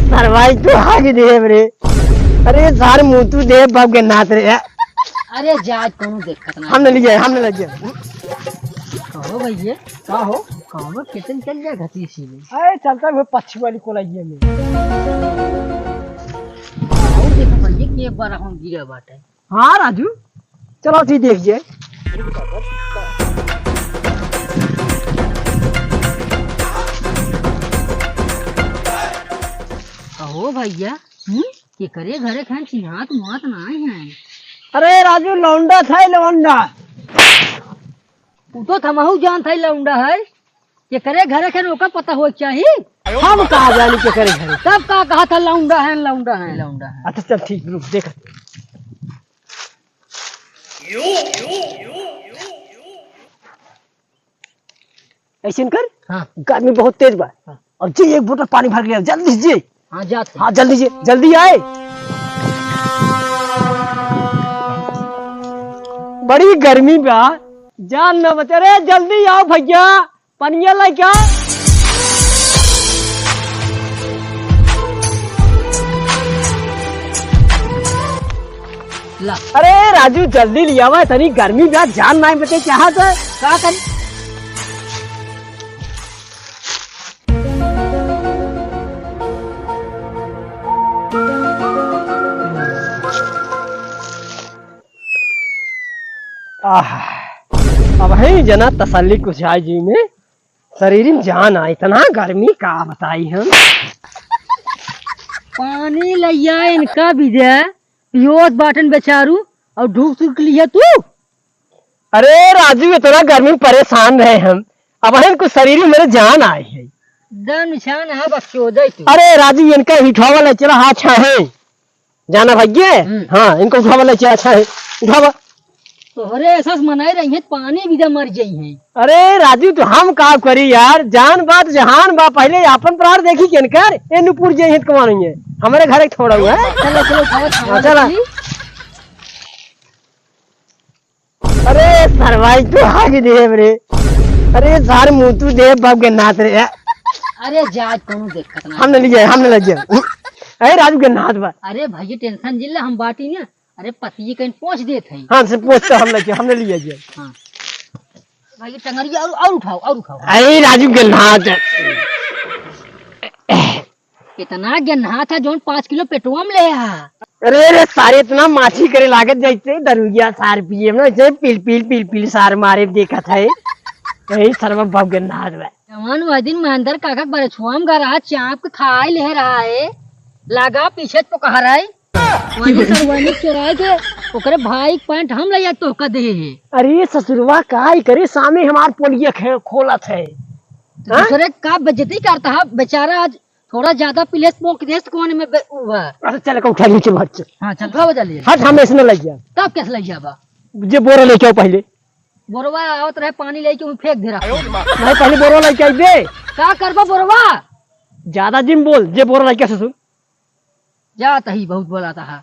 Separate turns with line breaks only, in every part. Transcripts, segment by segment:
सरवाई तो आगे देव रे। अरे सारे मुतु देव बाप के नाथ रे।
अरे जात कोनो देखत ना
हमने लिए हमने लग गया।
कहो भैया
का हो
कहो कितन चल जा घती सी में
अरे चलता है पक्षी वाली को लगी में।
और देखो भैया कि एक बार हम गिरा बाटे।
हाँ राजू चलो ठीक देखिए।
कहो भैया के करे घरे खान चिहात मुहात ना है।
अरे राजू लौंडा था लौंडा।
तू तो थमाहू जान था लौंडा है के करे घरे खान ओका पता हो चाहिए।
हम कहा जाने के करे घरे
तब का कहा था लौंडा है लौंडा है लौंडा है।
अच्छा चल ठीक रुक देख। ऐसे कर।
हाँ
गर्मी बहुत तेज बा। और जी एक बोतल पानी भर लिया जल्दी जी।
हाँ जाते
हाँ जल्दी जी जल्दी आए। बड़ी गर्मी बा जान न बचे रे जल्दी आओ भैया पनिया ला क्या।
ला
अरे राजू जल्दी लिया हुआ तनी गर्मी बा जान ना बचे चाहत है
का करी।
अब है जना तसल्ली कुछ आई जी में शरीर में जान आ इतना गर्मी का बताई हम।
पानी लैया इनका भी दे पियोत बाटन बेचारू और ढूक सुख लिया तू।
अरे राजू इतना गर्मी में परेशान रहे हम अब है कुछ शरीर में मेरे जान आए है।
दम निशान है बक्सोदय तू।
अरे राजू इनका उठा वाला चला हाँ अच्छा है जाना भैया। हाँ इनको उठा वाला चला अच्छा है उठावा।
तोहरे ऐसा मनाई रही है पानी भी मर जाई है।
अरे राजू तो हम का करी यार जान बात जहान बा पहले अपन प्राण देखी के कर ए नुपुर जे हित कमानी है हमारे घर एक थोड़ा हुआ है।
चलो चलो खाओ
चला। अरे सरवाई तो आगे देव रे। अरे सारे मुतु देव बाप के नाथ रे।
अरे जात कोनो देखत ना
हमने लग गया। अरे राजू के नाथ बा।
अरे भैया टेंशन जिल्ला हम बाटी ना। अरे पति कहीं पहुंच देते हैं।
हाँ से पूछता हमने लिया जी।
हाँ भैया टंगरिया और उठाओ और उठाओ।
अरे राजू के नाथ
कितना गन्हा था जो 5 किलो पेट्रोल ले आ।
अरे रे सारे इतना माछी करे लागत जैसे दरुइया सार पिए ना जैसे पिल सार मारे देखा था यही सर्व बाप के नाथ बा।
जवान वह दिन महेंद्र काका बरछुआम गरा चाप खाए ले रहा है लगा पीछे तो कह रहा है वही सरवानी चुराए थे ओकरे भाई पैंट हम ले तो का दे।
अरे ससुरवा काई करे सामने हमार पोलिया खोला थे
दूसरे का बेइज्जती करता है बेचारा आज थोड़ा ज्यादा प्लेस मोक देश कोने में
अरे चल का उठा नीचे बच्चे।
हाँ चल खाओ जल्दी
हट हमें इसने लग गया
तब कैसे लग जाबा।
जे बोरा लेके आओ पहले।
बोरवा आवत रहे पानी लेके उन फेंक दे रहा
नहीं पहले बोरा लेके आई दे
का करबा बोरवा
ज्यादा जिम बोल जे बोरा लेके ससुर
जाता ही बहुत बोलाता है।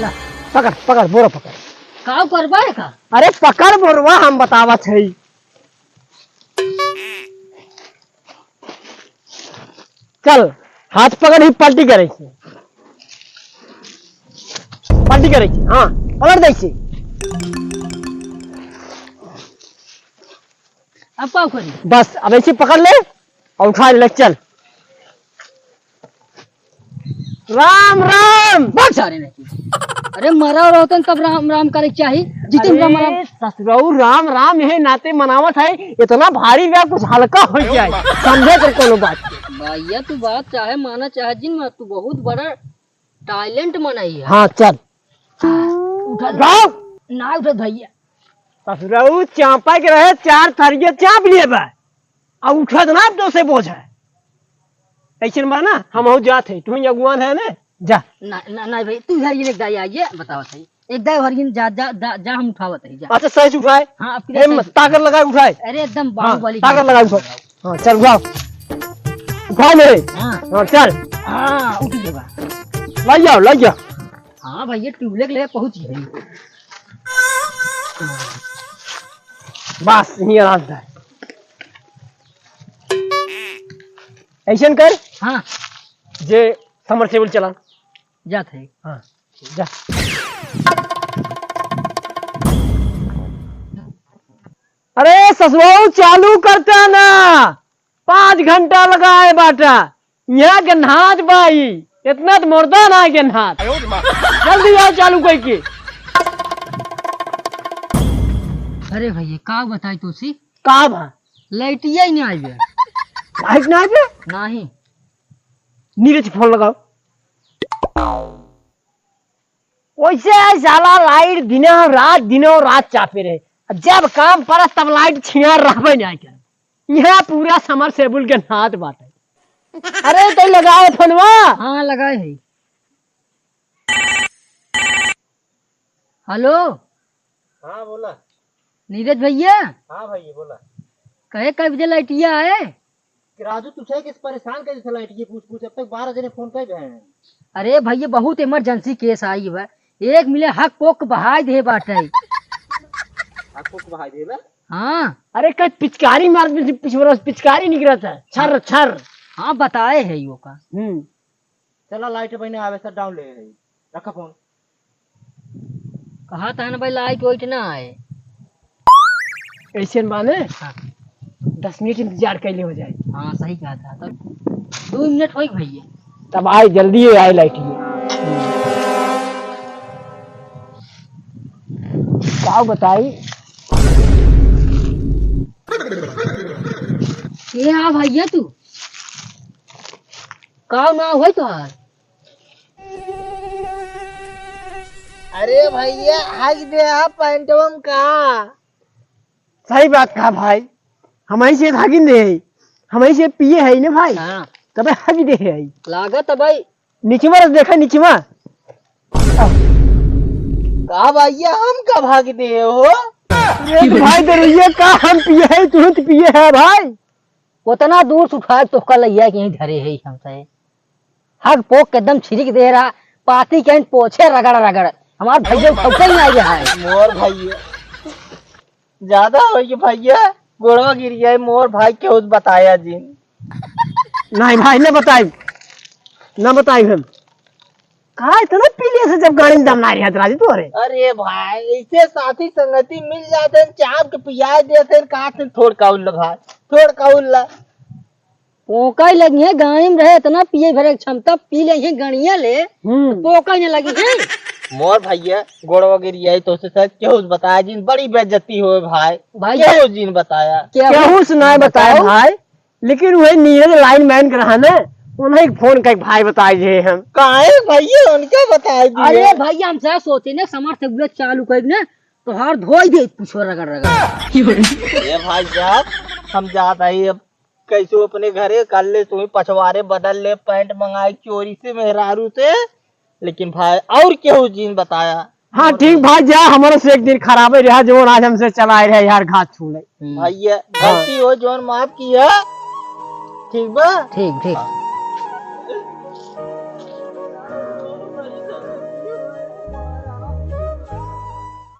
ला
पकड़ पकड़ बोरा पकड़।
का करबा है का।
अरे पकड़ बोरवा हम बतावत है। चल हाथ पकड़ ही पलटी करे हाँ पकड़ दे।
अब का करी
बस अब ऐसे पकड़ ले और उठा ले चल। राम राम
बहुत सारे नहीं। अरे मरा रहतन तब राम राम करे चाहिए जितने राम राम
ससुराऊ राम राम यही नाते मनावत है इतना भारी व्या कुछ हल्का हो जाए समझे कर कोनो बात।
भैया तू बात चाहे माना चाहे जिन तू बहुत बड़ा टैलेंट मनाई है।
हाँ चल
उठा
जाओ
ना उठा भैया
ससुराऊ चापा के रहे 4 थरिया चाप लिए बा अब उठत ना तो से बोझ है ऐसे ना हम हो जात है तुम अगुवान है ना जा
ना भाई तू घर ये दाई आइए बताओ सही एक दाई हरिन जा जा जा हम उठावत है जा।
अच्छा सही से उठाए।
हाँ आपकी
ताकत लगा उठाए।
अरे एकदम बाहुबली
ताकत लगा उठाए। हाँ चल उठाओ उठाओ मेरे। हाँ चल
हाँ उठ जाएगा
लग जाओ।
हाँ भैया ट्यूबलेट ले पहुंच गई।
बस यही आराम था। ऐसा कर
हाँ
जे समरसेबल चला।
जात है।
हाँ जा। अरे ससुराल चालू करता ना, 5 घंटा लगाए बाटा यहाँ के नहाज भाई, इतना तो मुर्दा ना के नहाज। जल्दी आओ चालू करके।
अरे भैया का बताई तो सी
का भा
लाइटिया ही नहीं आई बे।
लाइट ना पे
नहीं
नीरज फोन लगाओ। वैसे साला लाइट दिनों रात चापे रहे, जब काम पर तब लाइट छिया रहबे नहीं कर। यहाँ पूरा समर सेबुल के हाथ बाटे। अरे तो लगाओ फोनवा।
हाँ लगाए है। हेलो
हाँ बोला।
नीरज भैया
हाँ भाई बोला।
कहे कब बजे लाइटिया आए?
कि राजू तुझे किस परेशान कर दिया लाइट की पूछ अब तक 12 जने फोन कर गए हैं।
अरे भैया बहुत इमरजेंसी केस आई है, एक मिले हक पोक बहाई दे बाटे।
आपको बहाई दे बे।
हाँ
अरे कल पिचकारी मार पिचकारी निकला था छर छर।
हाँ बताए है यो का।
चला लाइट बहने आवे सर डाउन ले रही। रखा फोन।
कहा था ना भाई लाइट वाइट ना आए।
ऐसे माने
हाँ
10 मिनट इंतजार कैले हो जाए।
हाँ सही कहा था। तब 2 मिनट हो भैया।
तब आए जल्दी आए लाइट क्या बताई।
ये हाँ भैया तू का ना हो तुहार?
अरे भैया आज दे आप पैंटम का।
सही बात कहा भाई, हमारी से भागिन दे, हमारी से पिए है ना भाई।
हाँ
तबे हग दे है
लागत है भाई।
नीचवा देखा नीचवा।
का भैया हम का भाग दे हो।
ये तो भाई दरुइया का हम पिए है, तुरंत पिए है भाई।
उतना दूर से उठा तो कल लिया कि यहीं धरे है हमसे। हक पोक के एकदम छिड़क दे रहा, पाती के पोछे रगड़ रगड़। हमार भैया ठोके नहीं आई है।
मोर भैया ज्यादा हो गया भैया, गोड़वा गिर गया मोर भाई के उस बताया जी।
नहीं भाई न बताई हम कहा इतना पीले से जब गाड़ी में दम ना रहा राजी तू। अरे
अरे भाई ऐसे साथी संगति मिल जाते हैं, चाप के पिया देते हैं, काट थोड़ काउल लगा थोड़ काउल ला।
पोका ही लगी है गाड़ी में रहे, इतना पिए भरे क्षमता पी ले है गणिया ले। पोका ही नहीं लगी है।
मोर भैया गोड़ वगैरह यही तो सच क्यों बताया जिन बड़ी बेइज्जती हो भाई।
भाई
क्यों जिन बताया
केहू सुनाए बताए भाई, लेकिन वही नीरज लाइन मैन कर रहा ना, उन्हें फोन कर भाई बताए जे हम
कहा है भैया उनका बताए दिए।
अरे भैया हम सब सोचे ना समर से बुलेट चालू कर ना तो हर धोई दे पूछो रगड़ रगड़।
ये भाई साहब हम जात आई अब कैसे अपने घरे कल ले तुम्हें पछवारे बदल ले, पैंट मंगाई चोरी से मेहरारू से, लेकिन भाई और क्यों जिन बताया।
हाँ ठीक भाई जा, हमारे से एक दिन खराबे रहा जो आज हमसे चलाए रहे यार घाट छू ले।
भैया गलती हो जोन माफ किया। ठीक बा
ठीक ठीक।